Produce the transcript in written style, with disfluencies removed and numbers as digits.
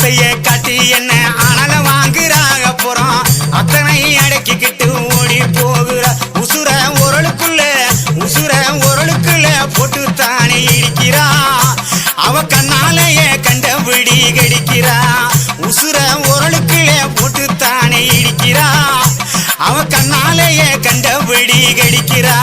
ஆசைய காட்டி என்ன அனல வாங்குறாக போறோம் அத்தனை அடக்கிக்கிட்டு ஓடி போகிற உசுர உரலுக்குள்ள போட்டு தானே இடிக்கிறா அவ கண்ணாலேயே கண்டபடி கடிக்கிறா உசுர உரலுக்குள்ள போட்டு தானே இடிக்கிறா அவ கண்ணாலேயே கண்டபடி கடிக்கிறா